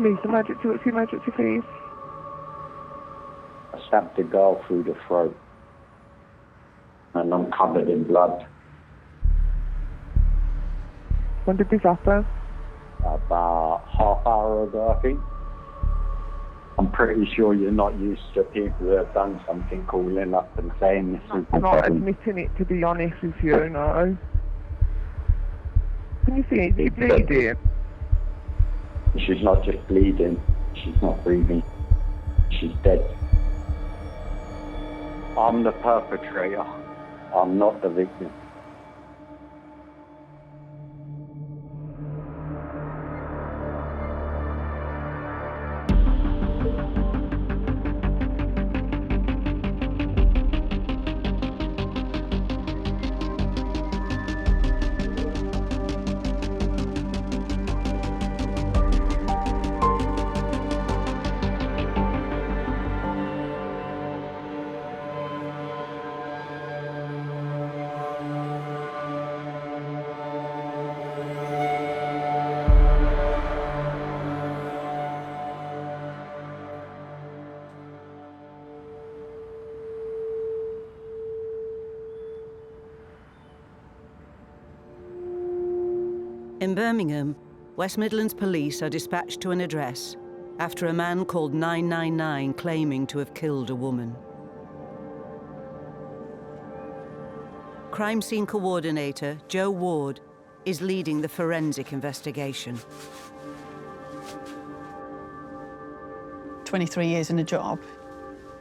Police emergency. What's the emergency, please? I stabbed the girl through the throat. And I'm covered in blood. When did this happen? About half hour ago, I think. I'm pretty sure you're not used to people who have done something calling up and saying this is the I'm not problem. admitting it, to be honest with you, no. Can you see it bleeding? She's not just bleeding, she's not breathing. She's dead. I'm the perpetrator. I'm not the victim. In Birmingham, West Midlands police are dispatched to an address after a man called 999 claiming to have killed a woman. Crime scene coordinator Joe Ward is leading the forensic investigation. 23 years in a job.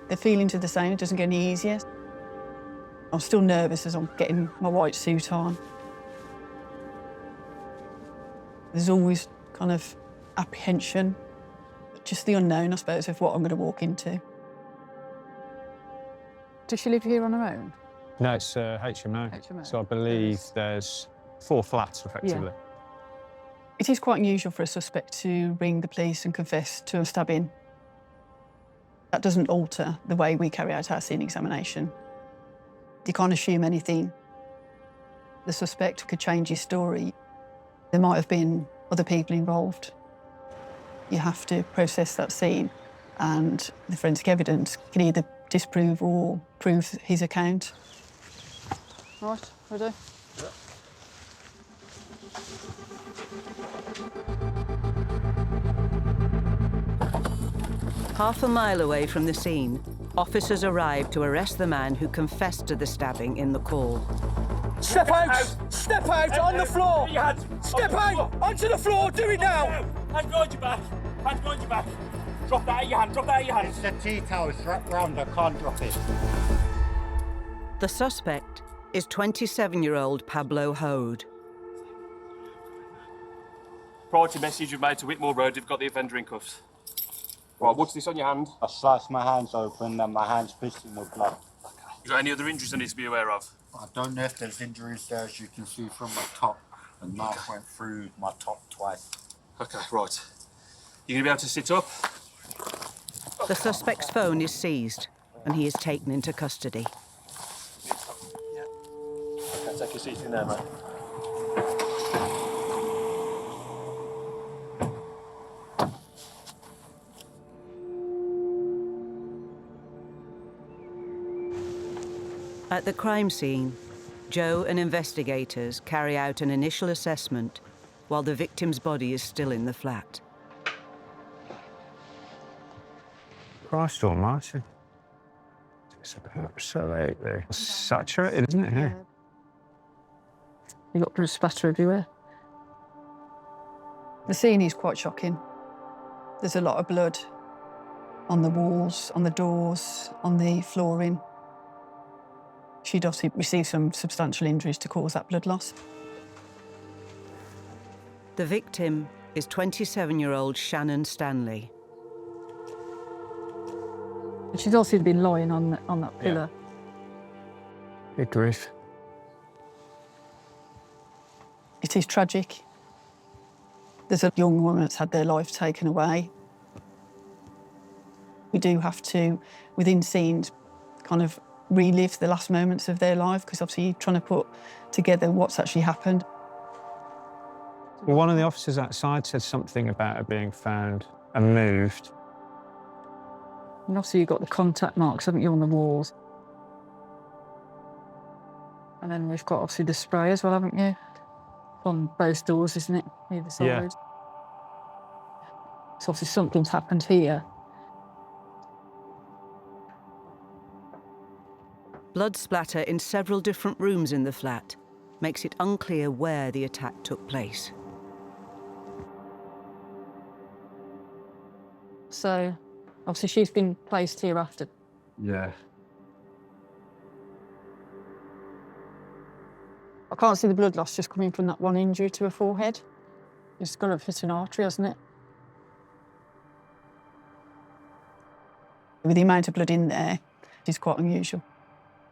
The feelings are the same, it doesn't get any easier. I'm still nervous as I'm getting my white suit on. There's always kind of apprehension, just the unknown, I suppose, of what I'm going to walk into. Does she live here on her own? No, it's HMO. So I believe there's 4 flats, effectively. Yeah. It is quite unusual for a suspect to ring the police and confess to a stabbing. That doesn't alter the way we carry out our scene examination. You can't assume anything. The suspect could change his story. There might have been other people involved. You have to process that scene, and the forensic evidence can either disprove or prove his account. Right, ready? Yep. Half a mile away from the scene, officers arrive to arrest the man who confessed to the stabbing in the call. Step out! Step out on the floor! Step out onto the floor! Do it now! Hands behind your back! Hands behind your back! Drop that out of your hand! Drop that out of your hand! It's the tea towel, it's wrapped round, I can't drop it. The suspect is 27-year-old Pablo Hode. Priority message we've made to Whitmore Road, you've got the offender in cuffs. Right, what's this on your hand? I sliced my hands open and my hands pissing with blood. You got any other injuries I need to be aware of? I don't know if there's injuries there, as you can see from my top. The knife went through my top twice. Okay, right. You gonna be able to sit up? The suspect's phone is seized and he is taken into custody. Yeah. Okay, take your seat in there, mate. At the crime scene, Joe and investigators carry out an initial assessment while the victim's body is still in the flat. Christ almighty. It's absolutely saturated, isn't it, here? You got blood splatter everywhere. The scene is quite shocking. There's a lot of blood on the walls, on the doors, on the flooring. She'd obviously received some substantial injuries to cause that blood loss. The victim is 27-year-old Shannon Stanley. She's also been lying on that pillar. Good grief. It is tragic. There's a young woman that's had their life taken away. We do have to, within scenes, kind of relive the last moments of their life, because obviously you're trying to put together what's actually happened. Well, one of the officers outside said something about her being found and moved. And obviously you've got the contact marks, haven't you, on the walls? And then we've got obviously the spray as well, haven't you? On both doors, isn't it? Either side. Yeah. So obviously something's happened here. Blood splatter in several different rooms in the flat makes it unclear where the attack took place. So obviously she's been placed here after. Yeah. I can't see the blood loss just coming from that one injury to her forehead. It's got to have hit an artery, hasn't it? With the amount of blood in there, it's quite unusual.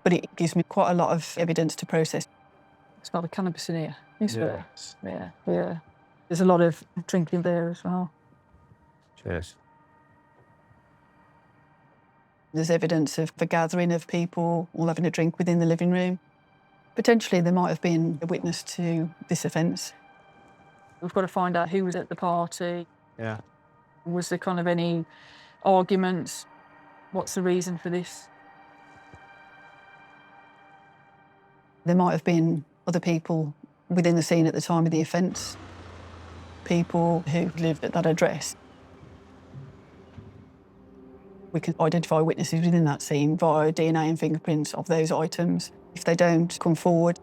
But it gives me quite a lot of evidence to process. It's not the cannabis in here, is it? Yes. Yeah, yeah. There's a lot of drinking there as well. Cheers. There's evidence of the gathering of people all having a drink within the living room. Potentially there might have been a witness to this offence. We've got to find out who was at the party. Yeah. Was there kind of any arguments? What's the reason for this? There might have been other people within the scene at the time of the offence, people who lived at that address. We can identify witnesses within that scene via DNA and fingerprints of those items. If they don't come forward,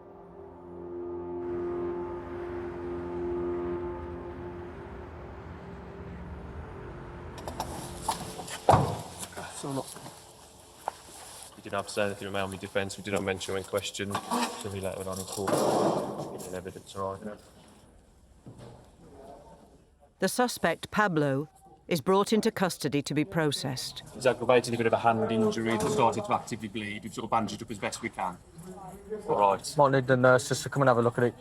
You didn't have to say anything about my defence. We did not mention when questioned. To be later on in court. Giving evidence, all right. The suspect, Pablo, is brought into custody to be processed. He's aggravated a bit of a hand injury. He started to actively bleed. We've sort of bandaged up as best we can. All right. Might need the nurse just to come and have a look at it.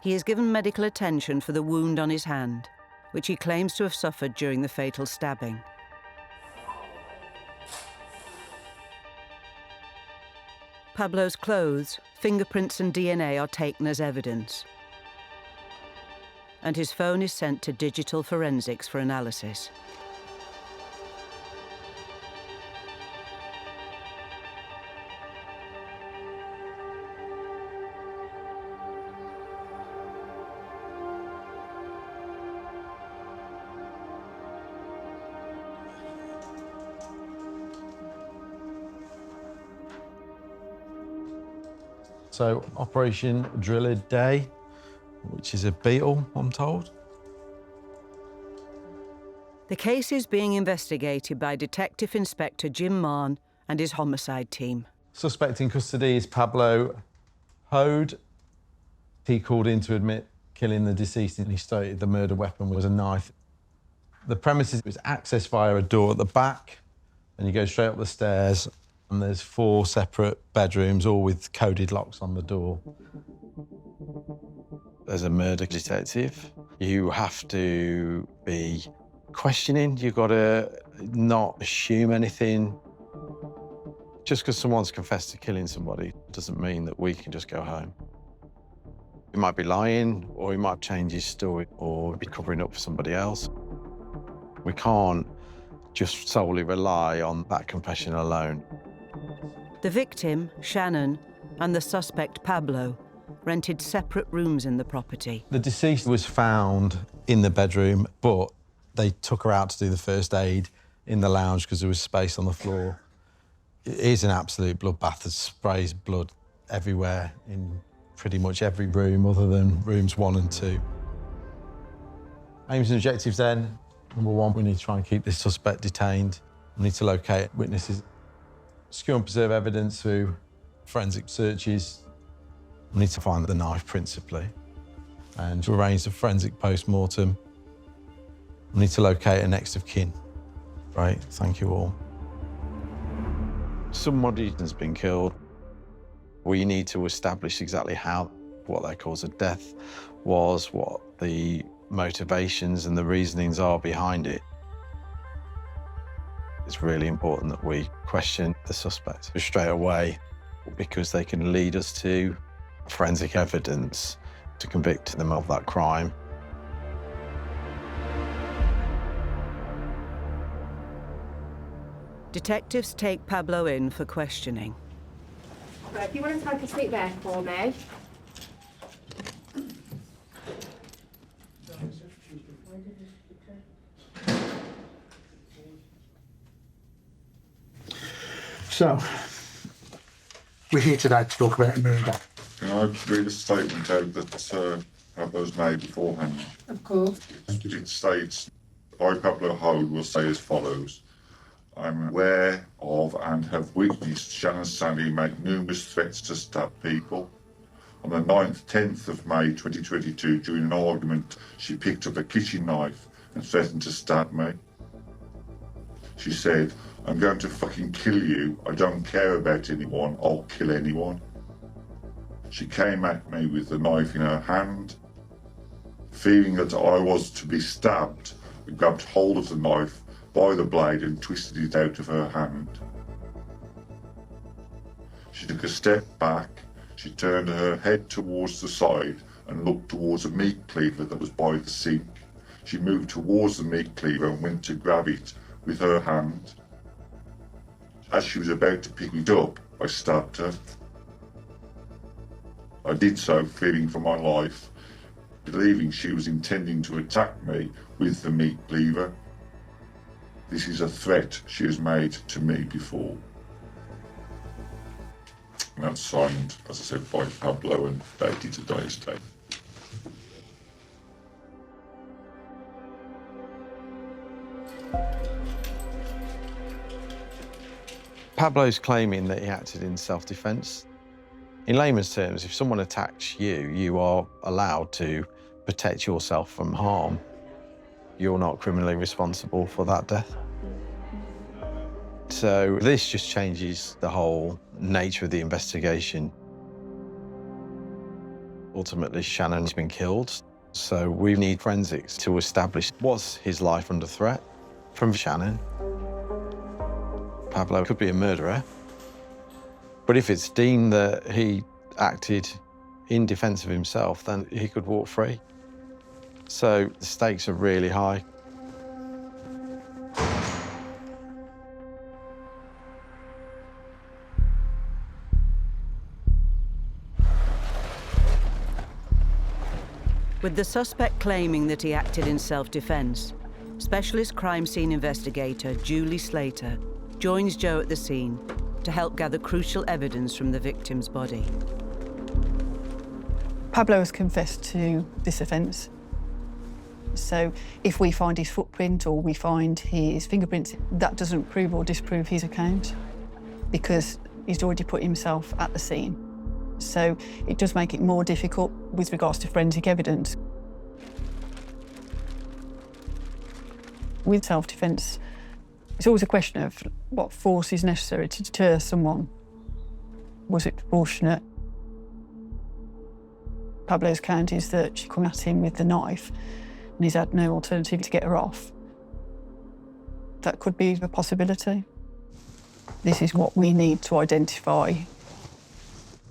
He is given medical attention for the wound on his hand, which he claims to have suffered during the fatal stabbing. Pablo's clothes, fingerprints and DNA are taken as evidence, and his phone is sent to digital forensics for analysis. So, Operation Driller Day, which is a beetle, I'm told. The case is being investigated by Detective Inspector Jim Marn and his homicide team. Suspect in custody is Pablo Hode. He called in to admit killing the deceased and he stated the murder weapon was a knife. The premises was accessed via a door at the back, and you go straight up the stairs, and there's 4 separate bedrooms, all with coded locks on the door. As a murder detective, you have to be questioning. You've got to not assume anything. Just because someone's confessed to killing somebody doesn't mean that we can just go home. He might be lying, or he might change his story, or be covering up for somebody else. We can't just solely rely on that confession alone. The victim, Shannon, and the suspect, Pablo, rented separate rooms in the property. The deceased was found in the bedroom, but they took her out to do the first aid in the lounge because there was space on the floor. It is an absolute bloodbath. There's sprays blood everywhere in pretty much every room other than rooms 1 and 2. Aims and objectives then. Number 1, we need to try and keep this suspect detained. We need to locate witnesses, secure and preserve evidence through forensic searches. We need to find the knife principally and to arrange the forensic post-mortem. We need to locate a next of kin. Right, thank you all. Somebody has been killed. We need to establish exactly what their cause of death was, what the motivations and the reasonings are behind it. It's really important that we question the suspect straight away because they can lead us to forensic evidence to convict them of that crime. Detectives take Pablo in for questioning. Right, if you want to take a seat there for me. So, we're here today to talk about a murder. Can I read a statement out that Pablo's made beforehand? Of course. It states, I, Pablo Hode, will say as follows. I'm aware of and have witnessed Shannon Stanley make numerous threats to stab people. On the 10th of May 2022, during an argument, she picked up a kitchen knife and threatened to stab me. She said, I'm going to fucking kill you. I don't care about anyone. I'll kill anyone. She came at me with the knife in her hand. Feeling that I was to be stabbed, I grabbed hold of the knife by the blade and twisted it out of her hand. She took a step back. She turned her head towards the side and looked towards a meat cleaver that was by the sink. She moved towards the meat cleaver and went to grab it with her hand. As she was about to pick it up, I stabbed her. I did so, fearing for my life, believing she was intending to attack me with the meat cleaver. This is a threat she has made to me before. And that's signed, as I said, by Pablo and dated today's date. Pablo's claiming that he acted in self-defence. In layman's terms, if someone attacks you, you are allowed to protect yourself from harm. You're not criminally responsible for that death. So this just changes the whole nature of the investigation. Ultimately, Shannon's been killed, so we need forensics to establish was his life under threat from Shannon. Pablo could be a murderer, but if it's deemed that he acted in defence of himself, then he could walk free. So the stakes are really high. With the suspect claiming that he acted in self-defence, specialist crime scene investigator Julie Slater joins Joe at the scene to help gather crucial evidence from the victim's body. Pablo has confessed to this offence. So if we find his footprint or we find his fingerprints, that doesn't prove or disprove his account because he's already put himself at the scene. So it does make it more difficult with regards to forensic evidence. With self-defence, it's always a question of what force is necessary to deter someone. Was it proportionate? Pablo's account is that she came at him with the knife and he's had no alternative to get her off. That could be a possibility. This is what we need to identify.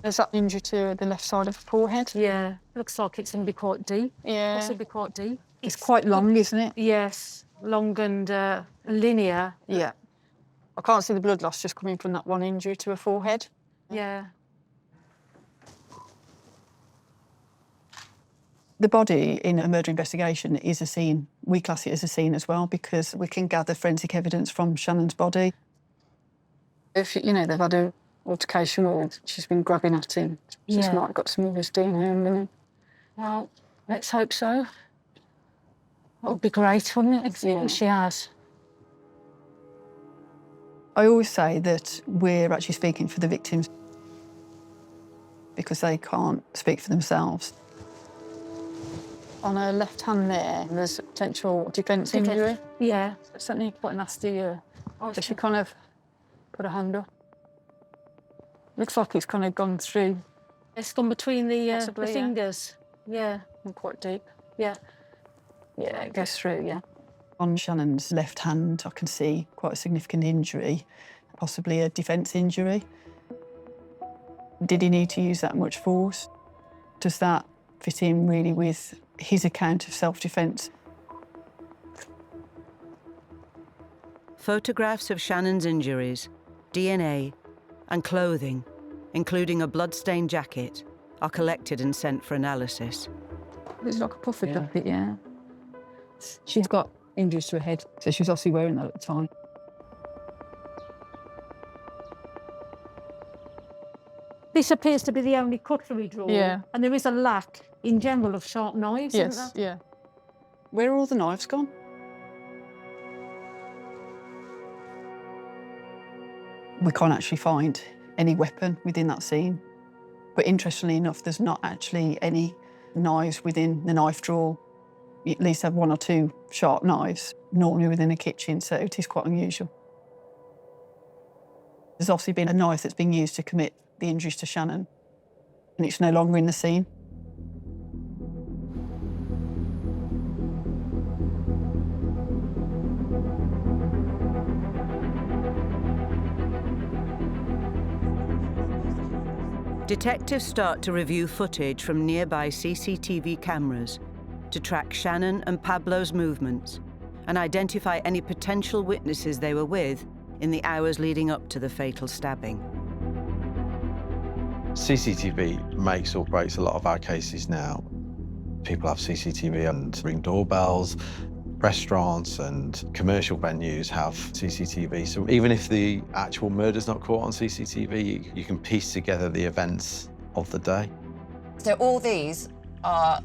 There's that injury to the left side of the forehead. Yeah, looks like it's going to be quite deep. Yeah. Possibly quite deep. It's quite long, isn't it? Yes, long and linear. Yeah. I can't see the blood loss just coming from that one injury to her forehead. Yeah. The body in a murder investigation is a scene. We class it as a scene as well because we can gather forensic evidence from Shannon's body. If, you know, they've had an altercation or she's been grabbing at him, she's might have got some of his DNA on him. Well, let's hope so. That would be great, wouldn't it, if she has? I always say that we're actually speaking for the victims because they can't speak for themselves. On her left hand there's a potential defence injury. Yeah. It's certainly quite nasty. So she kind of put her hand up. Looks like it's kind of gone through. It's gone between the Possibly, fingers. Yeah. And quite deep. Yeah. Yeah, it goes through, yeah. On Shannon's left hand, I can see quite a significant injury, possibly a defence injury. Did he need to use that much force? Does that fit in really with his account of self-defence? Photographs of Shannon's injuries, DNA, and clothing, including a blood-stained jacket, are collected and sent for analysis. It's like a puffer jacket, yeah. She's got injuries to her head, so she was obviously wearing that at the time. This appears to be the only cutlery drawer. Yeah. And there is a lack in general of sharp knives, isn't Yes, there? yeah. Where are all the knives gone? We can't actually find any weapon within that scene. But interestingly enough, there's not actually any knives within the knife drawer. You at least have one or two sharp knives, normally within a kitchen, so it is quite unusual. There's obviously been a knife that's been used to commit the injuries to Shannon, and it's no longer in the scene. Detectives start to review footage from nearby CCTV cameras to track Shannon and Pablo's movements and identify any potential witnesses they were with in the hours leading up to the fatal stabbing. CCTV makes or breaks a lot of our cases now. People have CCTV and ring doorbells. Restaurants and commercial venues have CCTV. So even if the actual murder's not caught on CCTV, you can piece together the events of the day. So all these are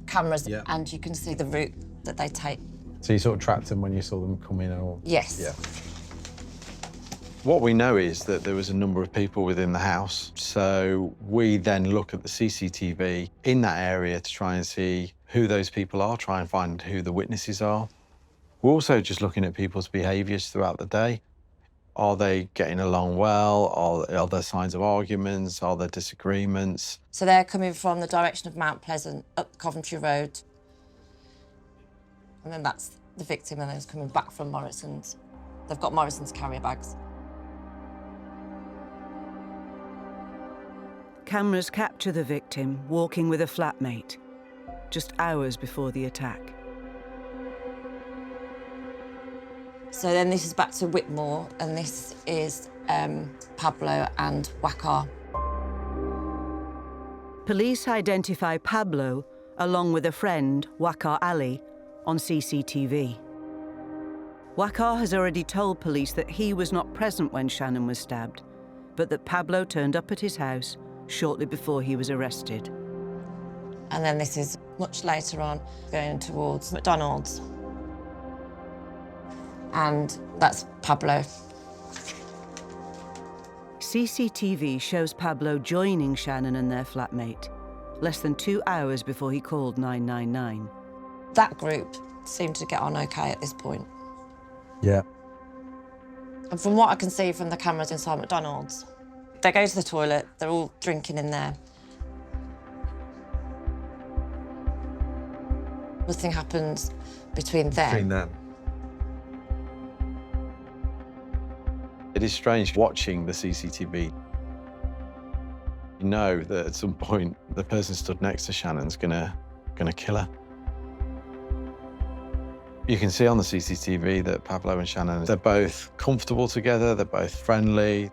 cameras, and you can see the route that they take. So you sort of tracked them when you saw them come in and all? Yes. Yeah. What we know is that there was a number of people within the house, so we then look at the CCTV in that area to try and see who those people are, try and find who the witnesses are. We're also just looking at people's behaviours throughout the day. Are they getting along well? Are there signs of arguments? Are there disagreements? So they're coming from the direction of Mount Pleasant up Coventry Road. And then that's the victim, and then it's coming back from Morrison's. They've got Morrison's carrier bags. Cameras capture the victim walking with a flatmate, just hours before the attack. So then this is back to Whitmore, and this is Pablo and Waka. Police identify Pablo, along with a friend, Waka Ali, on CCTV. Waka has already told police that he was not present when Shannon was stabbed, but that Pablo turned up at his house shortly before he was arrested. And then this is much later on, going towards McDonald's. And that's Pablo. CCTV shows Pablo joining Shannon and their flatmate, less than 2 hours before he called 999. That group seemed to get on okay at this point. Yeah. And from what I can see from the cameras inside McDonald's, they go to the toilet, they're all drinking in there. Nothing happens between them. It is strange watching the CCTV. You know that at some point the person stood next to Shannon's gonna kill her. You can see on the CCTV that Pablo and Shannon, they're both comfortable together, they're both friendly.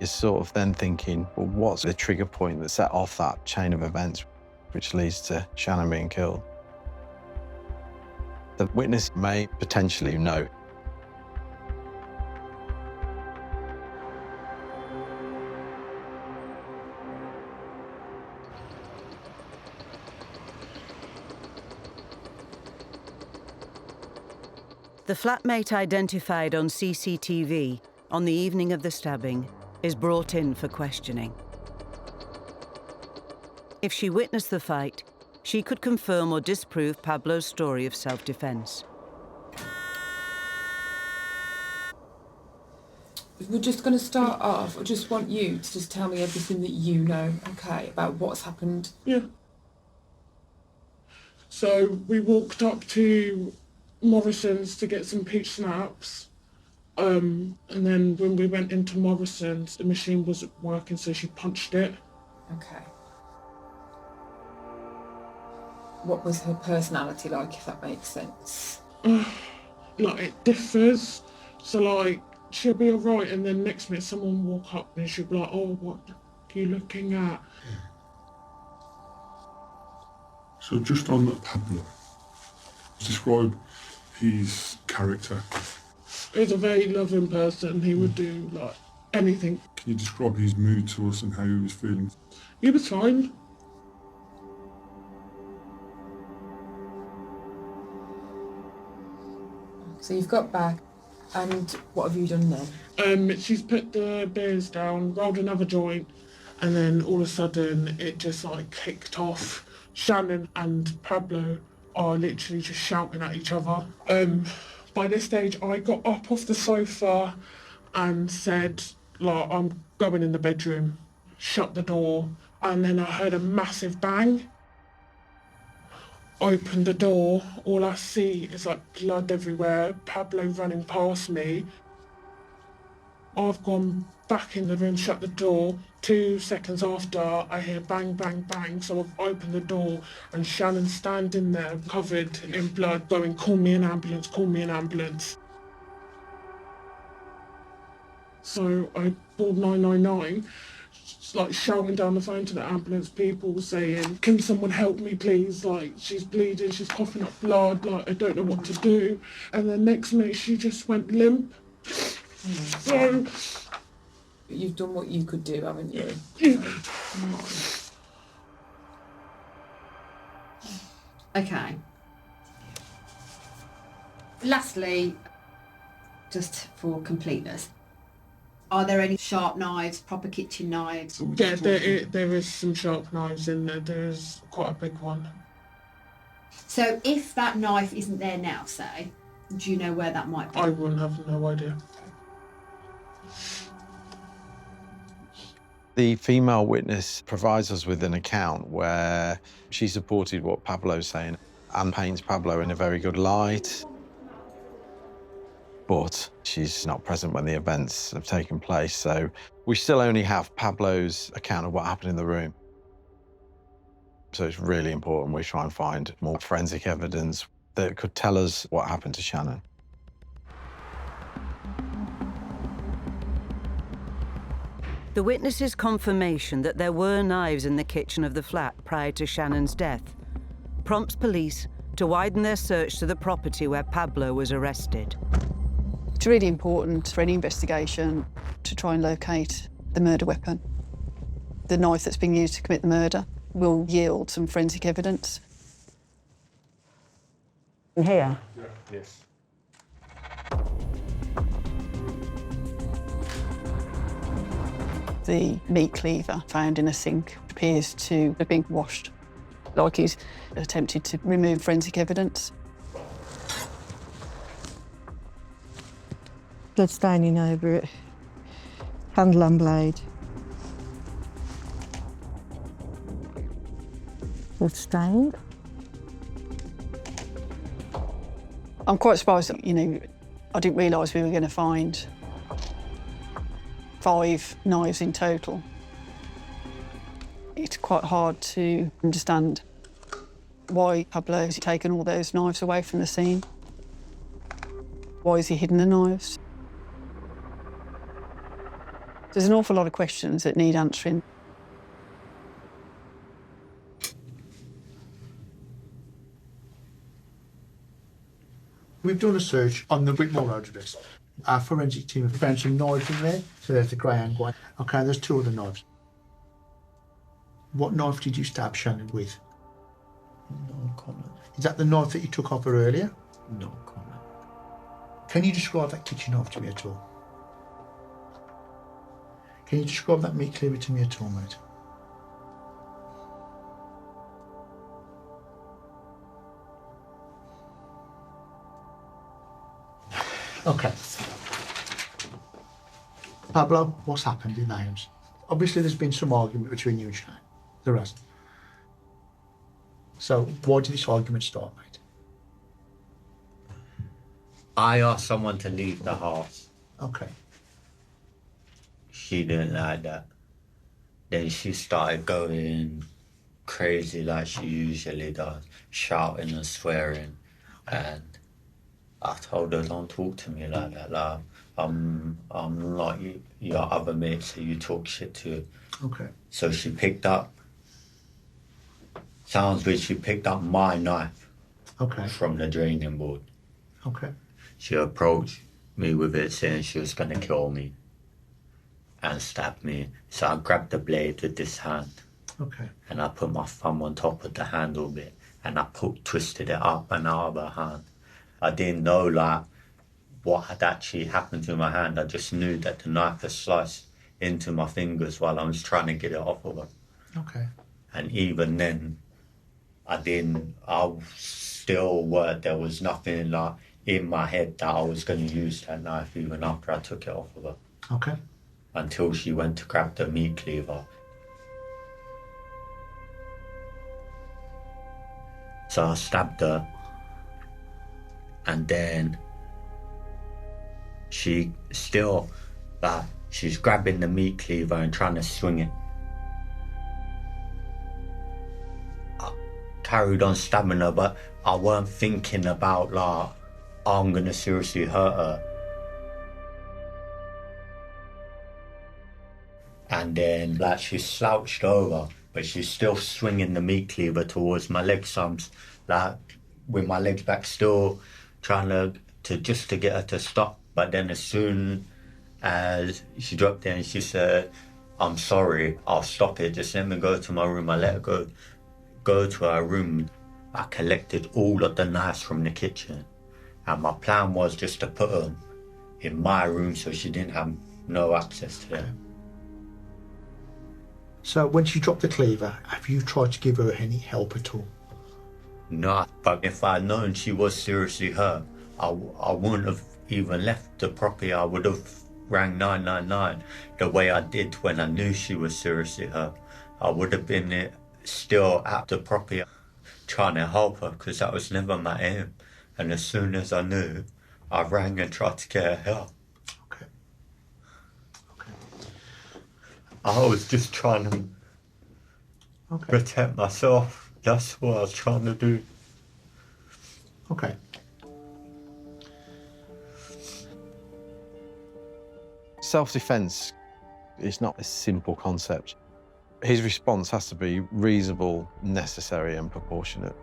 You're sort of then thinking, well, what's the trigger point that set off that chain of events which leads to Shannon being killed? The witness may potentially know. The flatmate identified on CCTV on the evening of the stabbing is brought in for questioning. If she witnessed the fight, she could confirm or disprove Pablo's story of self-defense. We're just going to start off. I just want you to just tell me everything that you know, okay, about what's happened. Yeah. So we walked up to Morrison's to get some peach snaps. And then when we went into Morrison's, the machine wasn't working, so she punched it. Okay. What was her personality like, if that makes sense? like, it differs. So, like, she'll be all right, and then next minute someone will walk up and she'll be like, oh, what are you looking at? So just on Pablo, describe his character. He's a very loving person. He would do, like, anything. Can you describe his mood to us and how he was feeling? He was fine. So you've got back, and what have you done then? She's put the beers down, rolled another joint, and then all of a sudden it just like kicked off. Shannon and Pablo are literally just shouting at each other. By this stage, I got up off the sofa and said, like, I'm going in the bedroom, shut the door, and then I heard a massive bang. Opened the door, all I see is like blood everywhere, Pablo running past me. I've gone back in the room, shut the door. 2 seconds after, I hear bang, bang, bang, so I've opened the door and Shannon's standing there, covered in blood, going, call me an ambulance, call me an ambulance. So I called 999. Like shouting down the phone to the ambulance people saying, can someone help me please, like she's bleeding, she's coughing up blood, like I don't know what to do. And then next minute she just went limp. So you've done what you could do, haven't you? Yeah. Okay. Lastly, just for completeness, are there any sharp knives, proper kitchen knives? Yeah, there is some sharp knives in there. There's quite a big one. So if that knife isn't there now, say, do you know where that might be? I wouldn't have no idea. The female witness provides us with an account where she supported what Pablo's saying and paints Pablo in a very good light. But she's not present when the events have taken place, so we still only have Pablo's account of what happened in the room. So it's really important we try and find more forensic evidence that could tell us what happened to Shannon. The witness's confirmation that there were knives in the kitchen of the flat prior to Shannon's death prompts police to widen their search to the property where Pablo was arrested. It's really important for any investigation to try and locate the murder weapon. The knife that's being used to commit the murder will yield some forensic evidence. In here? Yeah. Yes. The meat cleaver found in a sink appears to have been washed, like he's attempted to remove forensic evidence. Blood staining over it. Handle and blade. Blood stained. I'm quite surprised that, I didn't realise we were going to find 5 knives in total. It's quite hard to understand why Pablo's taken all those knives away from the scene. Why has he hidden the knives? There's an awful lot of questions that need answering. We've done a search on the Whitmore Road address. Our forensic team have found some knives in there. So there's the grey and white. OK, there's 2 other knives. What knife did you stab Shannon with? No comment. Is that the knife that you took off her earlier? No comment. Can you describe that kitchen knife to me at all? Can you describe that meat cleaver to me at all, mate? OK. Pablo, what's happened in the house? Obviously, there's been some argument between you and Shannon. There has. So, why did this argument start, mate? I asked someone to leave the house. OK. She didn't like that. Then she started going crazy like she usually does, shouting and swearing. And I told her, don't talk to me like that. Like, I'm not your other mates that you talk shit to. Okay. So she picked up, sounds weird, she picked up my knife. Okay. From the draining board. Okay. She approached me with it, saying she was going to kill me and stab me. So I grabbed the blade with this hand. Okay. And I put my thumb on top of the handle bit and I twisted it up in the other hand. I didn't know like what had actually happened to my hand. I just knew that the knife had sliced into my fingers while I was trying to get it off of her. Okay. And even then, there was nothing like in my head that I was going to use that knife even after I took it off of her. Okay. Until she went to grab the meat cleaver. So I stabbed her, and then she still, like, she's grabbing the meat cleaver and trying to swing it. I carried on stabbing her, but I weren't thinking about, like, I'm gonna seriously hurt her. And then, like, she slouched over, but she's still swinging the meat cleaver towards my legs. So I'm, like, with my legs back, still trying to get her to stop. But then as soon as she dropped it and she said, I'm sorry, I'll stop it, just let me go to my room. I let her go to her room. I collected all of the knives from the kitchen. And my plan was just to put them in my room so she didn't have no access to them. So when she dropped the cleaver, have you tried to give her any help at all? No, but if I'd known she was seriously hurt, I wouldn't have even left the property. I would have rang 999 the way I did when I knew she was seriously hurt. I would have been still at the property trying to help her, because that was never my aim. And as soon as I knew, I rang and tried to get her help. Okay. Okay. I was just trying to protect myself. That's what I was trying to do. Okay. Self-defense is not a simple concept. His response has to be reasonable, necessary, and proportionate.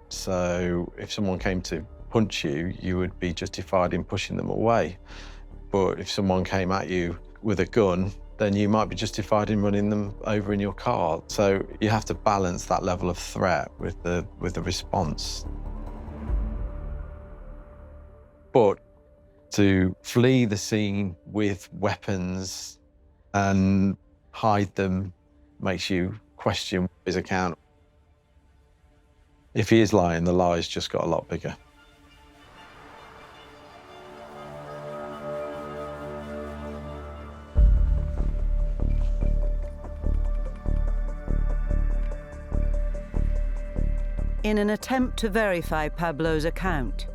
So if someone came to punch you, you would be justified in pushing them away. But if someone came at you with a gun, then you might be justified in running them over in your car. So you have to balance that level of threat with the response. But to flee the scene with weapons and hide them makes you question his account. If he is lying, the lie's just got a lot bigger. In an attempt to verify Pablo's account,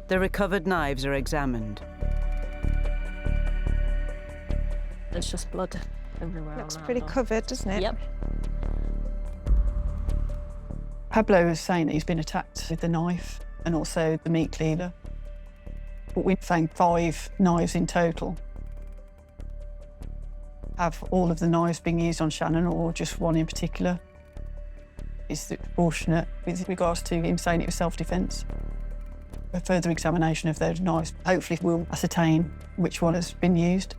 the recovered knives are examined. There's just blood everywhere. Looks pretty covered, doesn't it? Yep. Pablo was saying that he's been attacked with the knife and also the meat cleaver. But we found 5 knives in total. Have all of the knives being used on Shannon or just one in particular? Is it proportionate with regards to him saying it was self-defence? A further examination of those knives hopefully will ascertain which one has been used.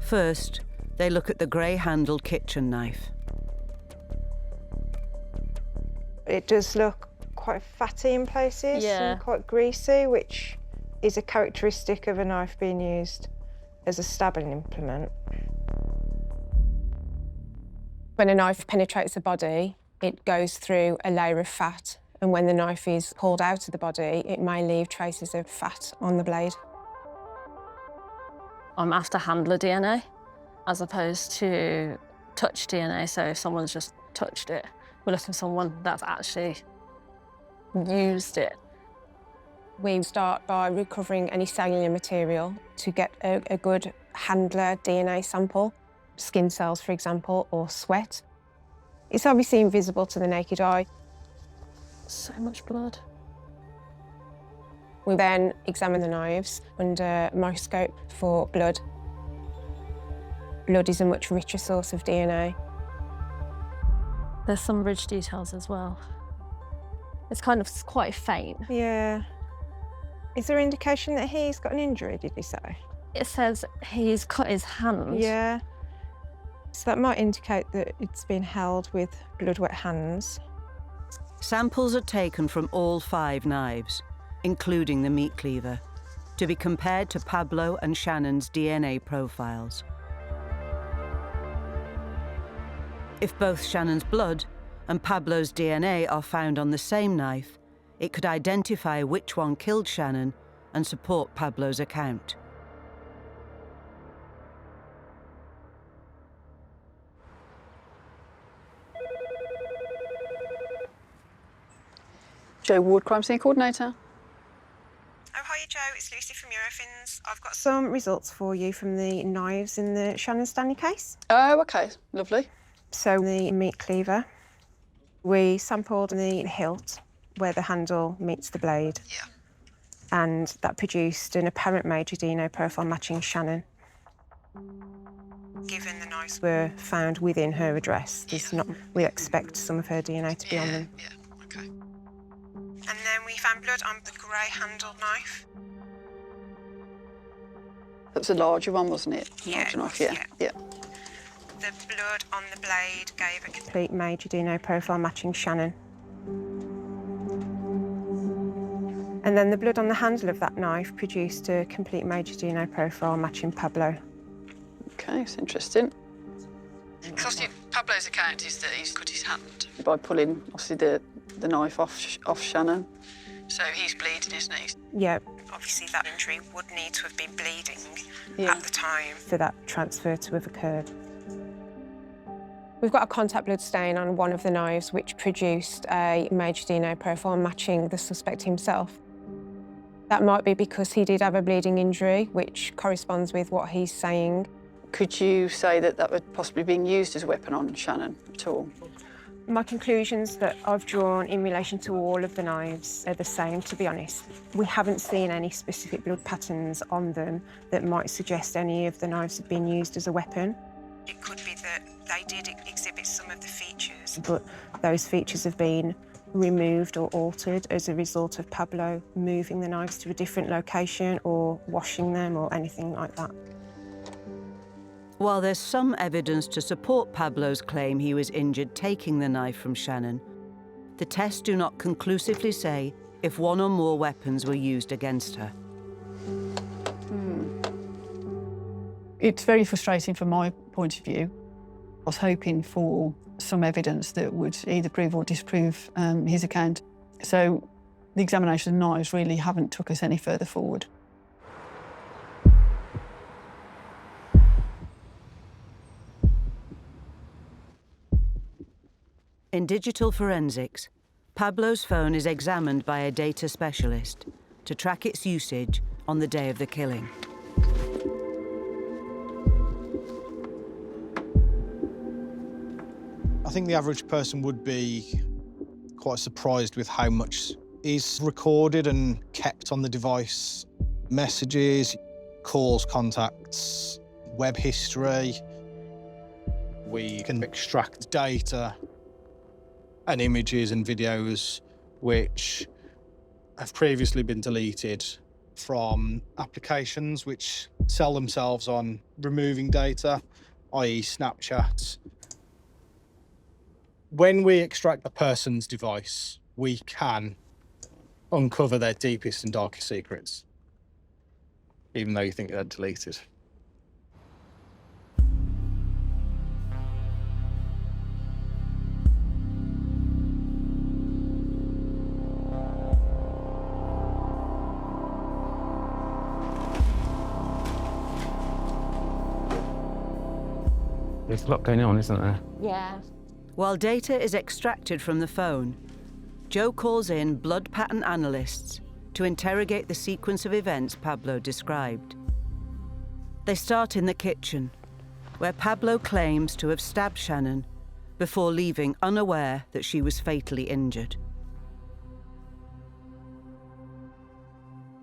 First, they look at the grey-handled kitchen knife. It does look quite fatty in places and quite greasy, which is a characteristic of a knife being used as a stabbing implement. When a knife penetrates the body, it goes through a layer of fat, and when the knife is pulled out of the body, it may leave traces of fat on the blade. I'm after handler DNA as opposed to touch DNA. So if someone's just touched it, we're looking for someone that's actually used it. We start by recovering any cellular material to get a good handler DNA sample, skin cells, for example, or sweat. It's obviously invisible to the naked eye. So much blood. We then examine the knives under a microscope for blood. Blood is a much richer source of DNA. There's some ridge details as well. It's kind of quite faint. Yeah. Is there indication that he's got an injury, did you say? It says he's cut his hand. Yeah. So that might indicate that it's been held with blood-wet hands. Samples are taken from all 5 knives, including the meat cleaver, to be compared to Pablo and Shannon's DNA profiles. If both Shannon's blood and Pablo's DNA are found on the same knife, it could identify which one killed Shannon and support Pablo's account. Joe Ward, Crime Scene Coordinator. Oh, hiya, Joe. It's Lucy from Eurofins. I've got some results for you from the knives in the Shannon Stanley case. Oh, OK. Lovely. So the meat cleaver, we sampled the hilt where the handle meets the blade. Yeah. And that produced an apparent major DNA profile matching Shannon. Given the knives were found within her address, we expect some of her DNA to be on them. Yeah, OK. And then we found blood on the grey-handled knife. That was a larger one, wasn't it? Yeah, larger knife, yeah. The blood on the blade gave a complete major DNA profile matching Shannon. And then the blood on the handle of that knife produced a complete major DNA profile matching Pablo. OK, it's interesting. Because Pablo's account is that he's cut his hand by pulling, obviously, the knife off Shannon. So he's bleeding, isn't he? Yeah, obviously that injury would need to have been bleeding at the time for that transfer to have occurred. We've got a contact blood stain on one of the knives which produced a major DNA profile matching the suspect himself. That might be because he did have a bleeding injury, which corresponds with what he's saying. Could you say that that would possibly be being used as a weapon on Shannon at all? My conclusions that I've drawn in relation to all of the knives are the same, to be honest. We haven't seen any specific blood patterns on them that might suggest any of the knives have been used as a weapon. It could be that they did exhibit some of the features, but those features have been removed or altered as a result of Pablo moving the knives to a different location or washing them or anything like that. While there's some evidence to support Pablo's claim he was injured taking the knife from Shannon, the tests do not conclusively say if one or more weapons were used against her. It's very frustrating from my point of view. I was hoping for some evidence that would either prove or disprove his account. So the examination of the knives really haven't took us any further forward. In digital forensics, Pablo's phone is examined by a data specialist to track its usage on the day of the killing. I think the average person would be quite surprised with how much is recorded and kept on the device. Messages, calls, contacts, web history. We can extract data and images and videos which have previously been deleted from applications which sell themselves on removing data, i.e. Snapchat. When we extract a person's device, we can uncover their deepest and darkest secrets, even though you think they're deleted. There's a lot going on, isn't there? Yeah. While data is extracted from the phone, Joe calls in blood pattern analysts to interrogate the sequence of events Pablo described. They start in the kitchen, where Pablo claims to have stabbed Shannon before leaving unaware that she was fatally injured.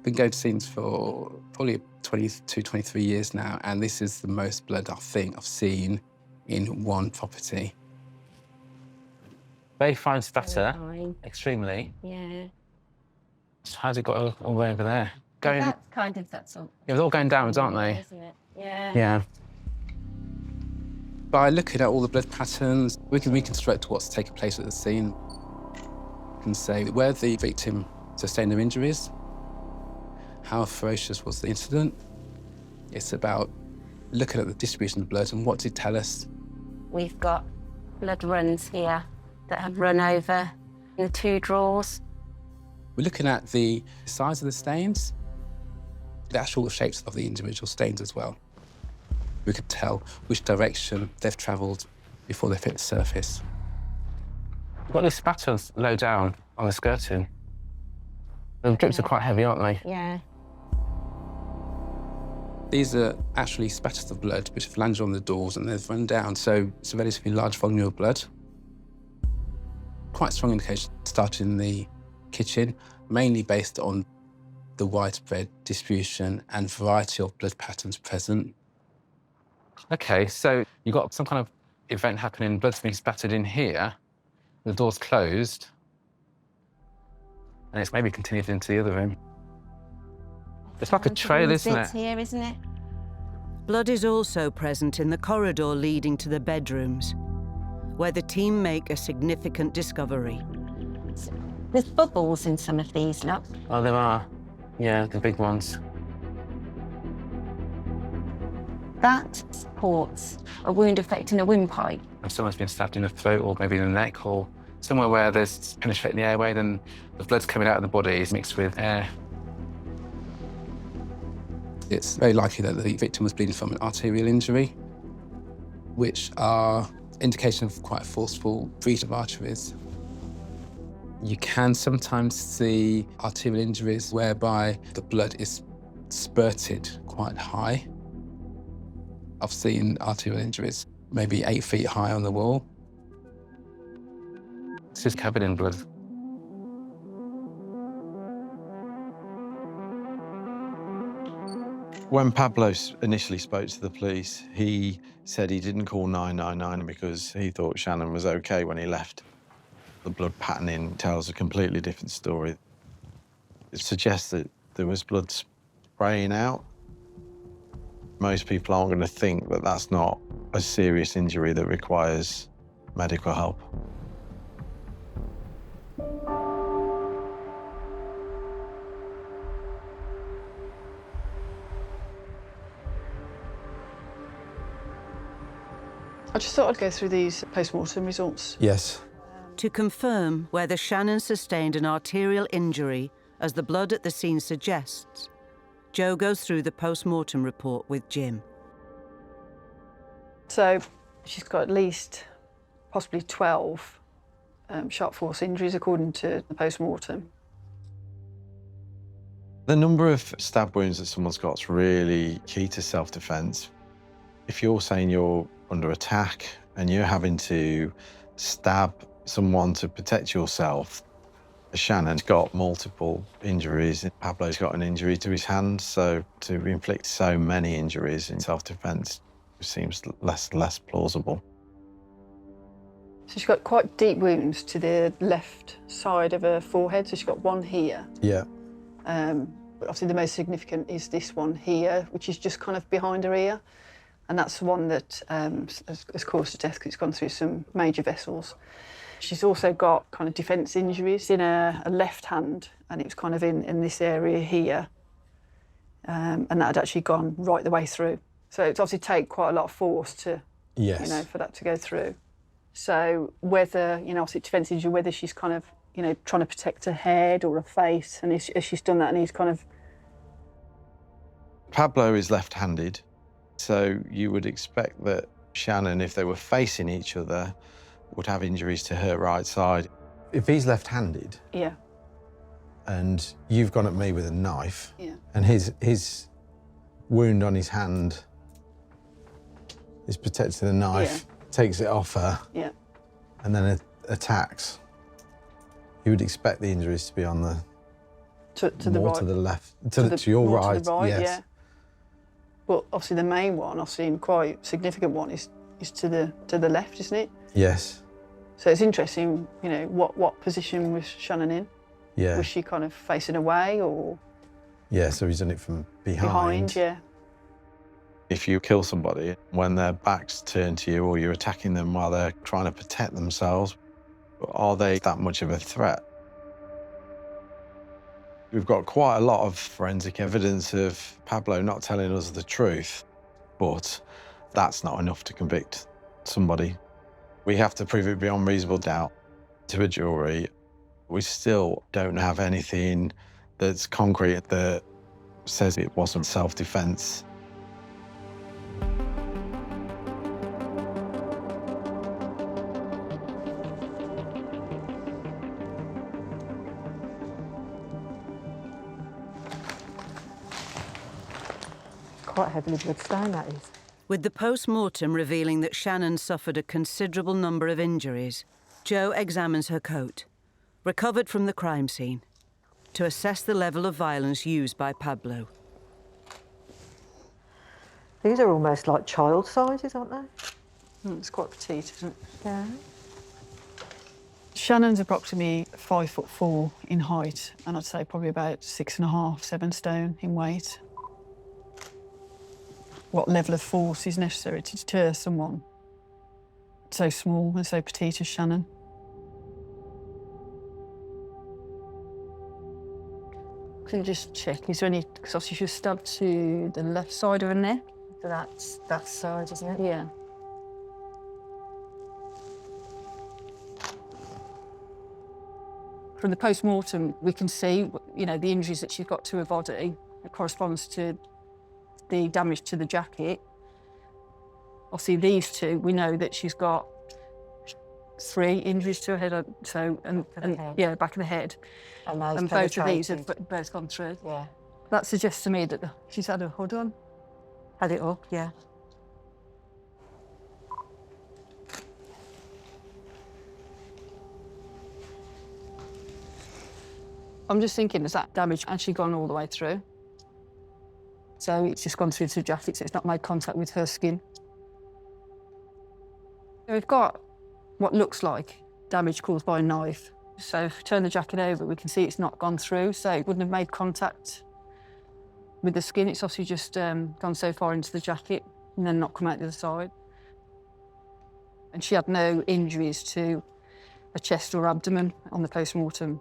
Been going to scenes for probably 22, 23 years now, and this is the most blood I think I've seen in one property. Very fine spatter, extremely. Yeah. So how's it got all the way over there? That's all. Yeah, they're all going downwards, aren't they? Isn't it? Yeah. Yeah. By looking at all the blood patterns, we can reconstruct what's taken place at the scene. We can say where the victim sustained their injuries, how ferocious was the incident. It's about looking at the distribution of blood and what did it tell us. We've got blood runs here that have run over in the 2 drawers. We're looking at the size of the stains, the actual shapes of the individual stains as well. We could tell which direction they've travelled before they hit the surface. We've got this spatter low down on the skirting. The drips are quite heavy, aren't they? Yeah. These are actually spatters of blood which have landed on the doors and they've run down, so it's a relatively large volume of blood. Quite strong indication started in the kitchen, mainly based on the widespread distribution and variety of blood patterns present. OK, so you've got some kind of event happening, blood's being spattered in here, the door's closed, and it's maybe continued into the other room. It's like a trail, isn't it? Here, isn't it? Blood is also present in the corridor leading to the bedrooms, where the team make a significant discovery. There's bubbles in some of these, look. Oh, there are. Yeah, the big ones. That supports a wound affecting a windpipe. If someone's been stabbed in the throat or maybe in the neck or somewhere where there's penetrating the airway, then the blood's coming out of the body is mixed with air. It's very likely that the victim was bleeding from an arterial injury, which are indication of quite a forceful breach of arteries. You can sometimes see arterial injuries whereby the blood is spurted quite high. I've seen arterial injuries maybe 8 feet high on the wall. It's just covered in blood. When Pablo initially spoke to the police, he said he didn't call 999 because he thought Shannon was OK when he left. The blood patterning tells a completely different story. It suggests that there was blood spraying out. Most people aren't going to think that that's not a serious injury that requires medical help. I just thought I'd go through these post-mortem results. Yes. To confirm whether Shannon sustained an arterial injury, as the blood at the scene suggests, Joe goes through the post-mortem report with Jim. So she's got at least possibly 12 sharp force injuries according to the post-mortem. The number of stab wounds that someone's got is really key to self-defence. If you're saying you're under attack and you're having to stab someone to protect yourself, Shannon's got multiple injuries. Pablo's got an injury to his hand, so to inflict so many injuries in self-defence seems less plausible. So she's got quite deep wounds to the left side of her forehead, so she's got one here. Yeah. But obviously the most significant is this one here, which is just kind of behind her ear. And that's the one that has caused her death because it's gone through some major vessels. She's also got kind of defence injuries in her left hand, and it was kind of in this area here. And that had actually gone right the way through. So it's obviously take quite a lot of force to, yes, you know, for that to go through. So whether, you know, obviously defence injury, whether she's kind of, you know, trying to protect her head or her face, and as she's done that, and he's kind of... Pablo is left-handed, so you would expect that Shannon, if they were facing each other, would have injuries to her right side. If he's left-handed, yeah, and you've gone at me with a knife, yeah, and his wound on his hand is protecting the knife, takes it off her, yeah, and then attacks, you would expect the injuries to be on the To the more right. to the left, to your more right. To the right, yes. yeah. But obviously the main one, I've seen quite significant one, is to the left, isn't it? Yes. So it's interesting, you know, what position was Shannon in? Yeah. Was she kind of facing away or? Yeah, so he's done it from behind. Yeah. If you kill somebody when their back's turned to you or you're attacking them while they're trying to protect themselves, are they that much of a threat? We've got quite a lot of forensic evidence of Pablo not telling us the truth, but that's not enough to convict somebody. We have to prove it beyond reasonable doubt to a jury. We still don't have anything that's concrete that says it wasn't self-defense. Quite heavily bloodstained, that is. With the post-mortem revealing that Shannon suffered a considerable number of injuries, Jo examines her coat, recovered from the crime scene, to assess the level of violence used by Pablo. These are almost like child sizes, aren't they? It's quite petite, isn't it? Yeah. Shannon's approximately 5'4" in height, and I'd say probably about 6.5, 7 stone in weight. What level of force is necessary to deter someone so small and so petite as Shannon? Can you just check, is there any, because obviously she was stabbed to the left side of her neck. So that's that side, isn't it? Yeah. From the post-mortem, we can see, you know, the injuries that she's got to her body. It corresponds to the damage to the jacket. Obviously, these two, we know that she's got 3 injuries to her head, so and yeah, back of the head. And both of these have both gone through. Yeah. That suggests to me that she's had her hood on. Had it up, yeah. I'm just thinking, has that damage actually gone all the way through? So it's just gone through to the jacket, so it's not made contact with her skin. So we've got what looks like damage caused by a knife. So if we turn the jacket over, we can see it's not gone through, so it wouldn't have made contact with the skin. It's obviously just gone so far into the jacket and then not come out the other side. And she had no injuries to her chest or abdomen on the post-mortem.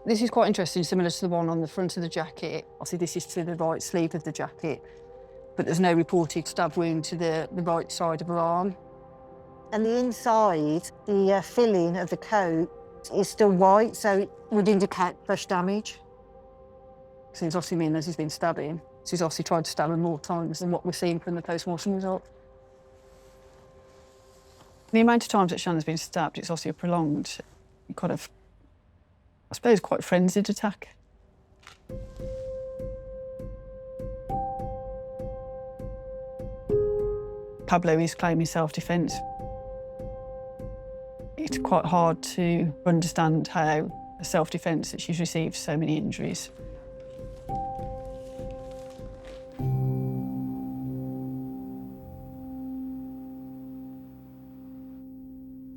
This is quite interesting, similar to the one on the front of the jacket. Obviously, this is to the right sleeve of the jacket, but there's no reported stab wound to the right side of her arm. And the inside, the filling of the coat is still white, so it would indicate fresh damage. So it's obviously mean as he's been stabbing. So he's obviously tried to stab her more times than what we're seeing from the post-mortem result. The amount of times that Shannon's been stabbed, it's obviously a prolonged, kind of, I suppose, quite frenzied attack. Pablo is claiming self-defence. It's quite hard to understand how a self-defence that she's received so many injuries.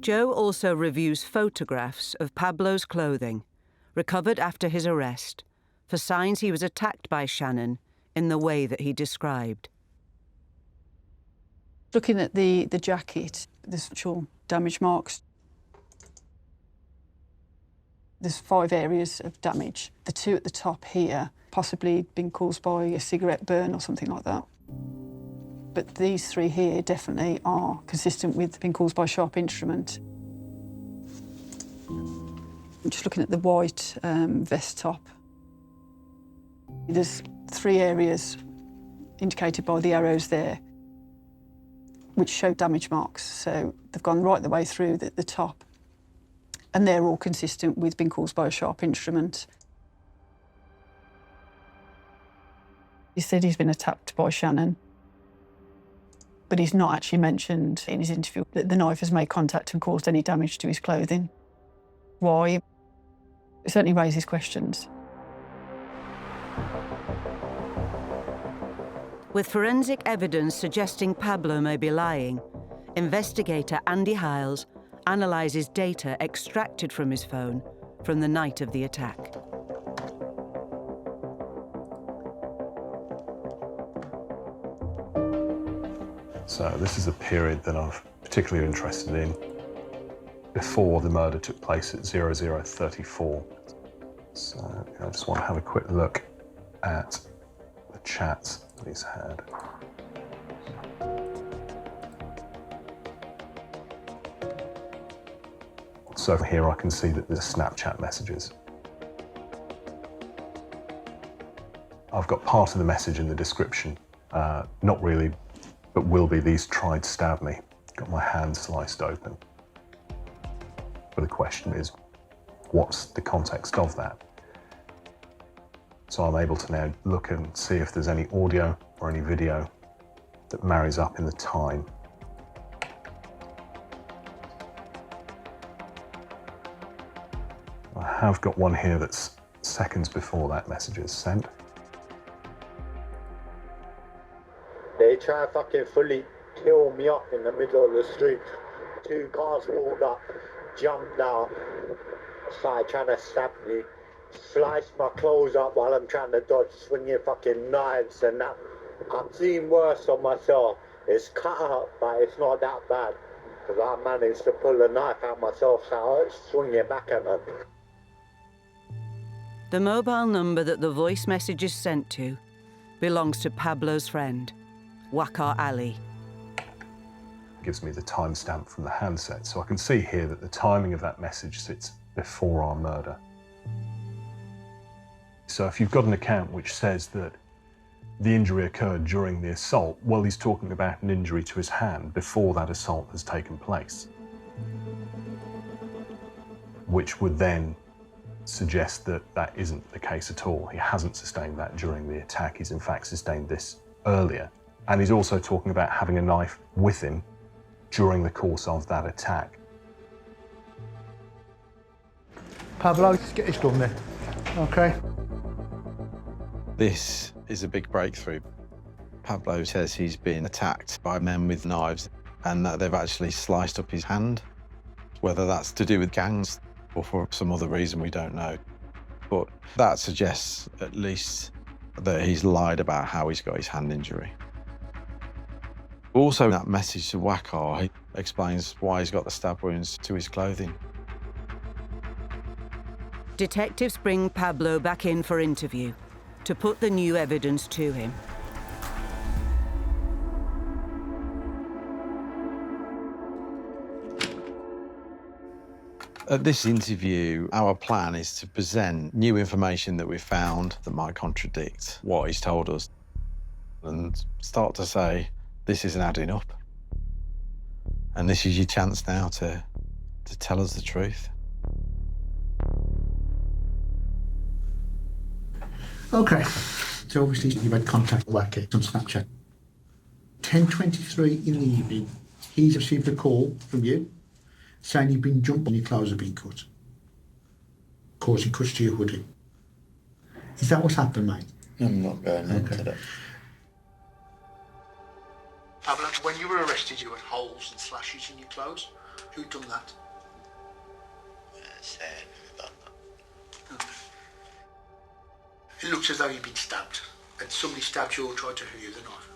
Jo also reviews photographs of Pablo's clothing, recovered after his arrest, for signs he was attacked by Shannon in the way that he described. Looking at the jacket, there's actual damage marks. There's 5 areas of damage. The 2 at the top here possibly been caused by a cigarette burn or something like that. But these 3 here definitely are consistent with being caused by a sharp instrument. I'm just looking at the white vest top. There's 3 areas indicated by the arrows there, which show damage marks. So they've gone right the way through the top. And they're all consistent with being caused by a sharp instrument. He said he's been attacked by Shannon, but he's not actually mentioned in his interview that the knife has made contact and caused any damage to his clothing. Why? It certainly raises questions. With forensic evidence suggesting Pablo may be lying, investigator Andy Hiles analyses data extracted from his phone from the night of the attack. So this is a period that I'm particularly interested in before the murder took place at 0034. So I just want to have a quick look at the chats that he's had. So here I can see that there's Snapchat messages. I've got part of the message in the description, not really, but will be, these tried to stab me. Got my hand sliced open. But the question is, what's the context of that? So I'm able to now look and see if there's any audio or any video that marries up in the time. I have got one here that's seconds before that message is sent. They try and fucking fully kill me up in the middle of the street. 2 cars pulled up, jumped out, started trying to stab me, sliced my clothes up while I'm trying to dodge swinging fucking knives and that. I'm seeing worse on myself. It's cut up, but it's not that bad. Because I managed to pull a knife out myself, so I swing it back at them. The mobile number that the voice message is sent to belongs to Pablo's friend, Waka Ali. Gives me the timestamp from the handset, so I can see here that the timing of that message sits before our murder. So if you've got an account which says that the injury occurred during the assault, well, he's talking about an injury to his hand before that assault has taken place, which would then suggest that that isn't the case at all. He hasn't sustained that during the attack. He's in fact sustained this earlier. And he's also talking about having a knife with him during the course of that attack. Pablo, let's get this done then. Okay. This is a big breakthrough. Pablo says he's been attacked by men with knives and that they've actually sliced up his hand. Whether that's to do with gangs or for some other reason, we don't know. But that suggests at least that he's lied about how he's got his hand injury. Also, that message to Waka, he explains why he's got the stab wounds to his clothing. Detectives bring Pablo back in for interview to put the new evidence to him. At this interview, our plan is to present new information that we found that might contradict what he's told us and start to say, this isn't adding up. And this is your chance now to tell us the truth. Okay, so obviously you've had contact with Waka on Snapchat. 10:23 in the evening, he's received a call from you saying you've been jumped and your clothes have been cut, causing cuts to your hoodie. Is that what's happened, mate? I'm not going into that. Pablo, when you were arrested, you had holes and slashes in your clothes. Who'd done that? It looks as though you've been stabbed. And somebody stabbed you or tried to hit you with a knife.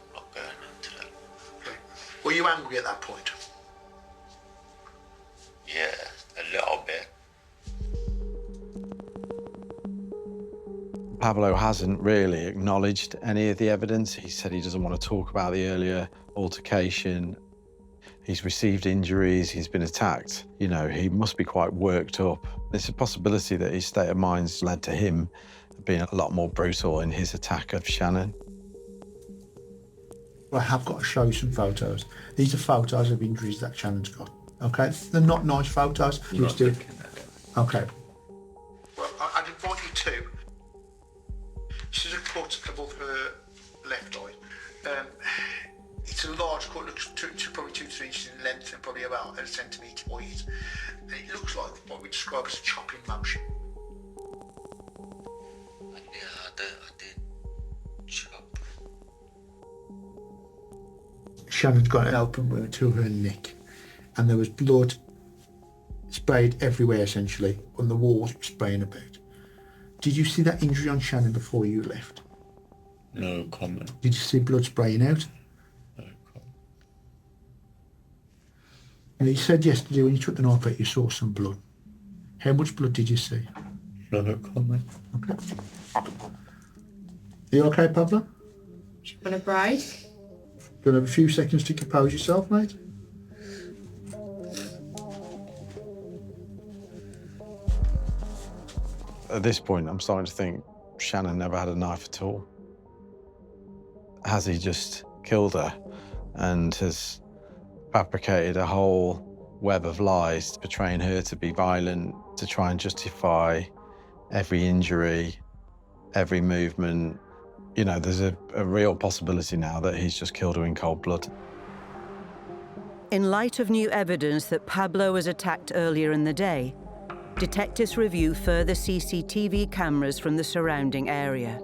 I'm not going into that. Okay. Were you angry at that point? Yeah, a little bit. Pablo hasn't really acknowledged any of the evidence. He said he doesn't want to talk about the earlier altercation. He's received injuries, he's been attacked. You know, he must be quite worked up. There's a possibility that his state of mind's led to him being a lot more brutal in his attack of Shannon. I have got to show you some photos. These are photos of injuries that Shannon's got. Okay? They're not nice photos. I'm not looking at it. Okay. Well, I'd invite you to. This is a cut above her left eye. It's a large cut, looks probably 2 to 3 inches in length and probably about a centimetre wide. And it looks like what we describe as a chopping motion. Shannon's got an open wound to her neck, and there was blood sprayed everywhere, essentially, on the walls, it was spraying about. Did you see that injury on Shannon before you left? No comment. Did you see blood spraying out? No comment. And you said yesterday when you took the knife out you saw some blood. How much blood did you see? No comment. Okay. Are you okay, Pablo? Want a break? Do you have a few seconds to compose yourself, mate? At this point, I'm starting to think Shannon never had a knife at all. Has he just killed her and has fabricated a whole web of lies, portraying her to be violent, to try and justify every injury, every movement? You know, there's a real possibility now that he's just killed her in cold blood. In light of new evidence that Pablo was attacked earlier in the day, detectives review further CCTV cameras from the surrounding area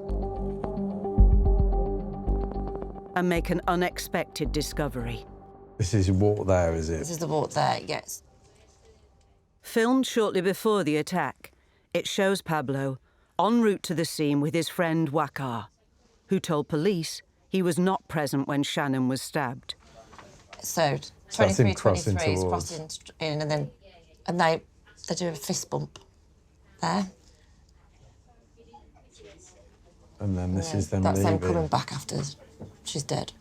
and make an unexpected discovery. This is walk there, is it? This is the walk there, yes. Filmed shortly before the attack, it shows Pablo en route to the scene with his friend Waka, who told police he was not present when Shannon was stabbed. So, that's him 23, crossing 23 is towards. crossing in, and they do a fist bump there. And then this is them That's leaving. them coming back after she's dead.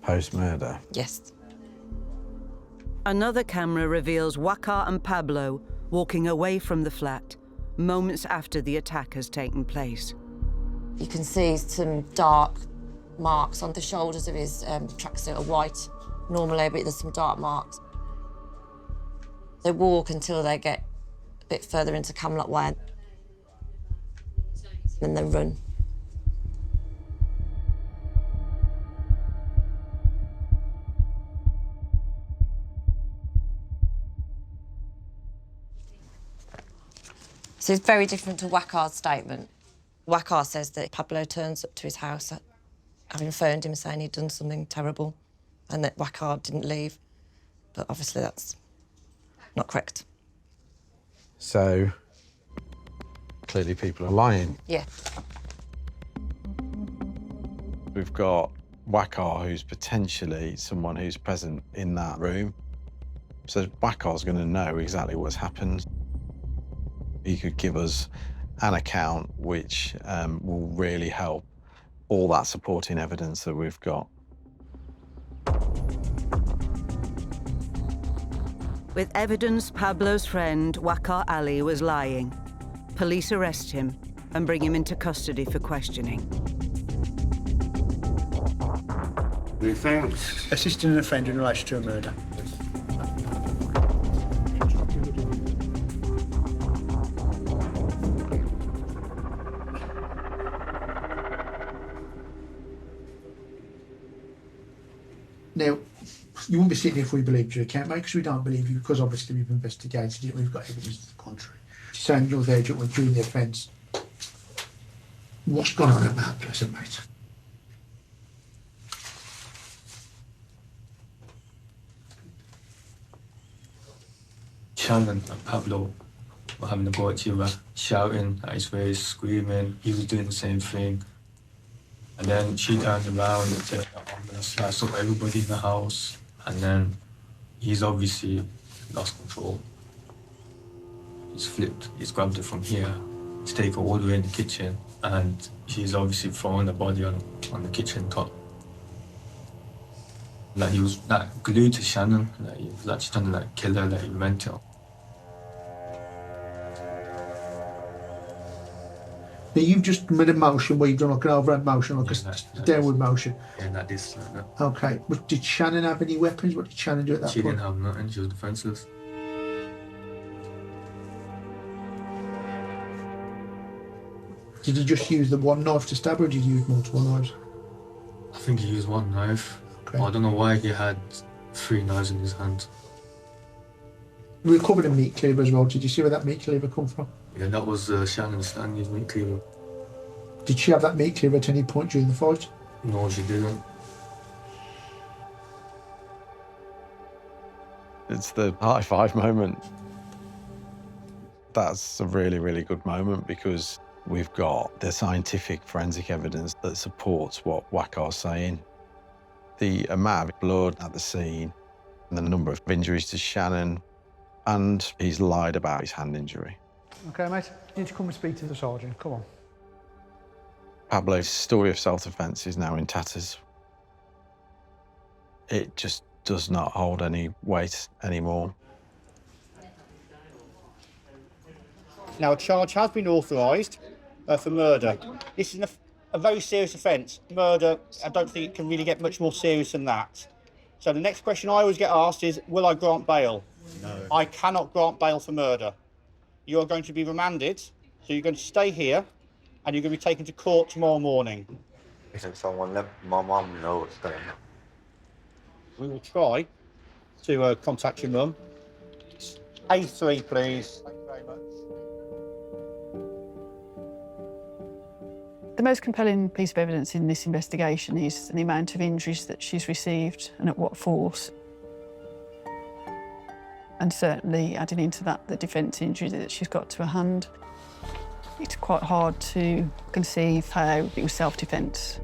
Post-murder. Yes. Another camera reveals Waka and Pablo walking away from the flat moments after the attack has taken place. You can see some dark marks on the shoulders of his tracksuit, are white normally, but there's some dark marks. They walk until they get a bit further into Camelot Way, and then they run. So it's very different to Waka's statement. Waka says that Pablo turns up to his house having phoned him saying he'd done something terrible and that Waka didn't leave. But obviously that's not correct. So, clearly people are lying. Yeah. We've got Waka, who's potentially someone who's present in that room. So Waka's going to know exactly what's happened. He could give us an account which will really help all that supporting evidence that we've got. With evidence Pablo's friend Waka Ali was lying, police arrest him and bring him into custody for questioning. We found assisting an offender in relation to a murder. Now, you won't be sitting here if we believed your account, mate, because we don't believe you, because obviously we've investigated it, we've got evidence to the contrary. Saying you're there during the offence. What's gone on at Mount Pleasant, mate? Shannon and Pablo were having a go at each other, shouting at his face, screaming. He was doing the same thing. And then she turned around and said, I'm going to slice up everybody in the house. And then he's obviously lost control. He's flipped, he's grabbed her from here, he's taken her all the way in the kitchen, and she's obviously throwing the body on the kitchen top. Like he was like glued to Shannon, like he was actually trying to like kill her, like he meant to. Now, you've just made a motion where you've done like an overhead motion, like a downward motion. Yeah, like this, like that. Okay, but did Shannon have any weapons? What did Shannon do at that She point? didn't have nothing, she was defenseless. Did he just use the one knife to stab her, or did he use multiple knives? I think he used one knife. Okay. I don't know why he had 3 knives in his hand. We recovered a meat cleaver as well. Did you see where that meat cleaver come from? Yeah, that was Shannon Stanley's meat cleaver. Did she have that meat cleaver at any point during the fight? No, she didn't. It's the high five moment. That's a really, really good moment because we've got the scientific forensic evidence that supports what Waka's saying. The amount of blood at the scene and the number of injuries to Shannon, and he's lied about his hand injury. OK, mate, you need to come and speak to the sergeant. Come on. Pablo's story of self-defence is now in tatters. It just does not hold any weight anymore. Now, a charge has been authorised for murder. This is a very serious offence. Murder, I don't think it can really get much more serious than that. So the next question I always get asked is, will I grant bail? No. I cannot grant bail for murder. You are going to be remanded, so you're going to stay here, and you're going to be taken to court tomorrow morning. Isn't someone let my mum know what's going on? We will try to contact your mum. A3, please. Thank you very much. The most compelling piece of evidence in this investigation is the amount of injuries that she's received and at what force. And certainly adding into that the defence injury that she's got to her hand. It's quite hard to conceive how it was self-defence.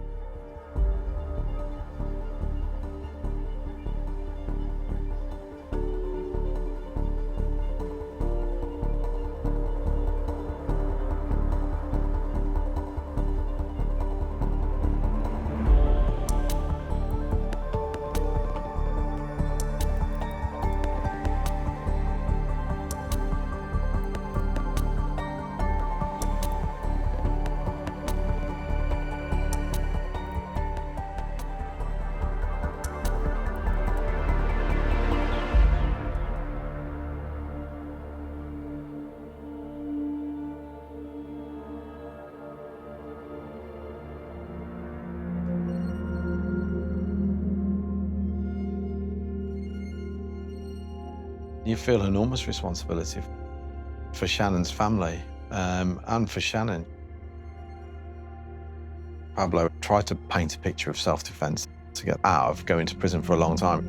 You feel enormous responsibility for Shannon's family and for Shannon. Pablo tried to paint a picture of self-defence to get out of going to prison for a long time.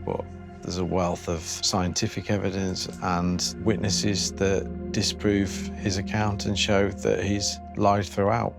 But there's a wealth of scientific evidence and witnesses that disprove his account and show that he's lied throughout.